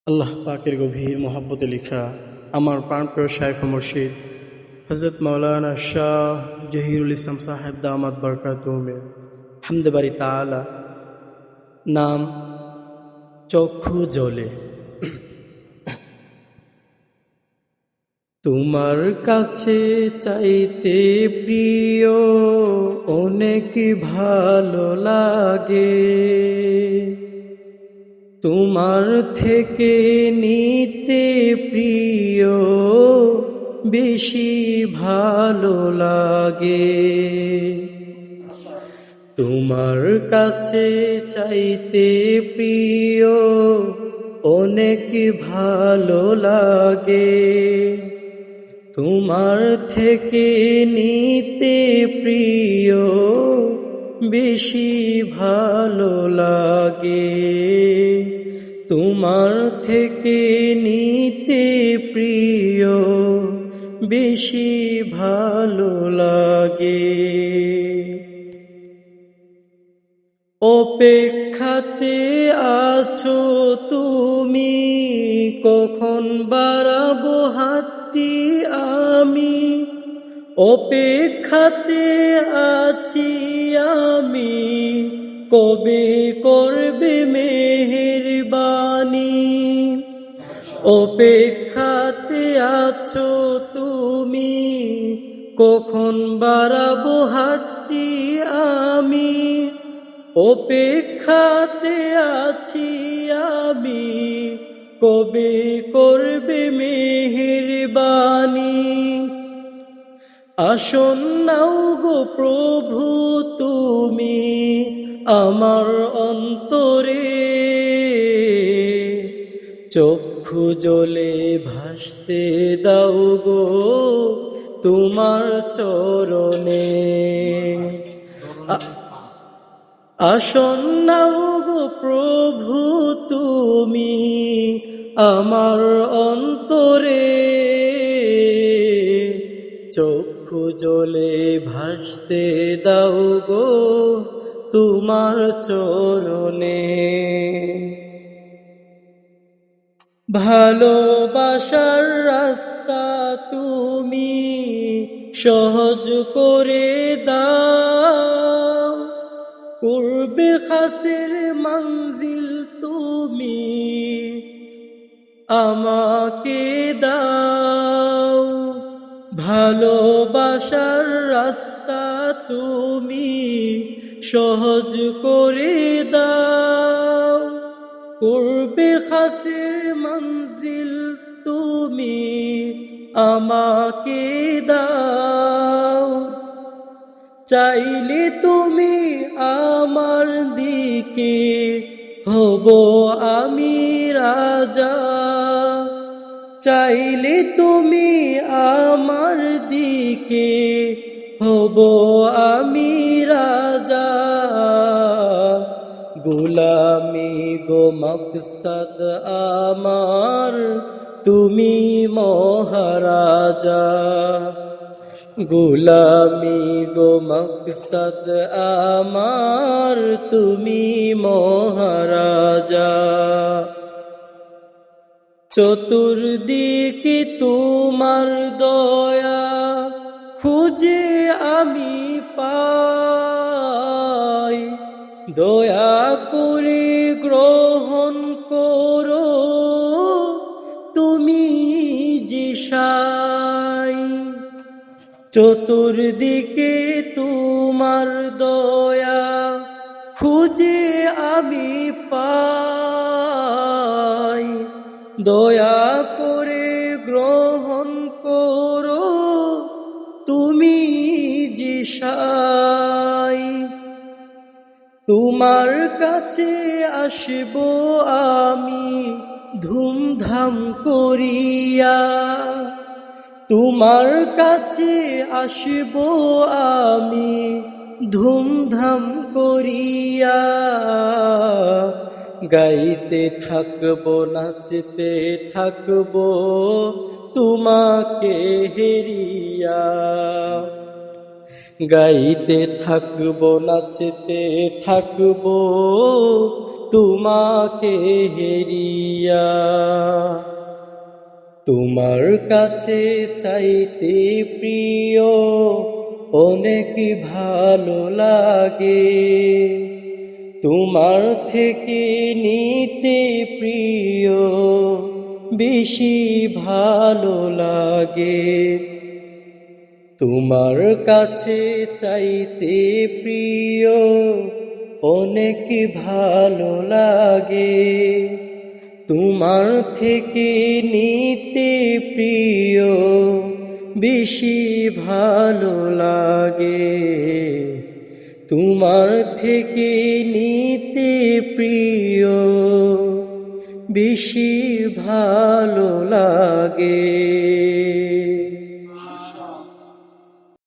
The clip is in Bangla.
আল্লাহ পাকের গভীর মহব্বতে লিখা আমার প্রাণপ্রিয় শাইখ ও মুর্শিদ হযরত মাওলানা শাহ জহিরুল ইসলাম সাহেব দামাত বরকাতুহুমের হামদে বারি তাআলা। নাম চক্ষু জ্বলে। তোমার কাছে চাইতে প্রিয় অনেক ভালো লাগে, তোমার থেকে নিতে প্রিয় বেশি ভালো লাগে। তোমার কাছে চাইতে প্রিয় অনেক ভালো লাগে, তোমার থেকে নিতে প্রিয় বেশি ভালো লাগে। তোমার থেকে নিতে প্রিয় বেশি ভালো লাগে। অপেক্ষাতে আছো তুমি, কখন বাড়াবো হাতটি আমি। অপেক্ষাতে আছি আমি, কবে করবে মেহেরবানি। অপেক্ষাতে আছো তুমি, কখন বাড়াবো হাতটি আমি। অপেক্ষাতে আছি আমি, কবে করবে মেহেরবানি। আসন্নাও গো প্রভু তুমি আমার অন্তরে, চক্ষু জ্বলে ভাসতে দাও গো তোমার চরণে। আসন্নাও গো প্রভু তুমি আমার অন্তরে, চক্ষু জ্বলে ভাসতে দাও গো তোমার চরণে। ভালোবাসার রাস্তা তুমি সহজ করে দাও, করবে খাসের মঞ্জিল তুমি আমাকে দাও। ভালোবাসার রাস্তা তুমি সহজ করে দাও, করবে খাসের মঞ্জিল তুমি আমাকে দাও। চাইলে তুমি আমার দিকে হব আমি রাজা, চাইলে তুমি আমার দিকে হব আমি রাজা। গোলামি গো মকসদ আমার তুমি মহারাজা। গোলামি গো মকসদ আমার তুমি মহারাজা। চতুর্দিকে তোমার দয়া খুঁজে আমি পাই, দয়া করে গ্রহণ করো তুমি যে সাই। চতুর্দিকে তোমার দয়া খুঁজে আমি পাই, দয়া করে গ্রহণ করো তুমি যে সাই। তোমার কাছে আসব আমি ধুমধাম করিয়া, তোমার কাছে আসব আমি ধুমধাম করিয়া। গাইতে থাকবো নাচতে থাকবো তোমাকে হেরিয়া, গাইতে থাকবো নাচতে থাকবো তোমাকে হেরিয়া, তোমার কাছে চাইতে প্রিয় অনেক ভালো লাগে, তোমার থেকে নিতে প্রিয় বেশি ভালো লাগে। তোমার কাছে চাইতে প্রিয় অনেক ভালো লাগে, তোমার থেকে নিতে প্রিয় বেশি ভালো লাগে, তোমার থেকে নিতে প্রিয় বেশি ভালো লাগে।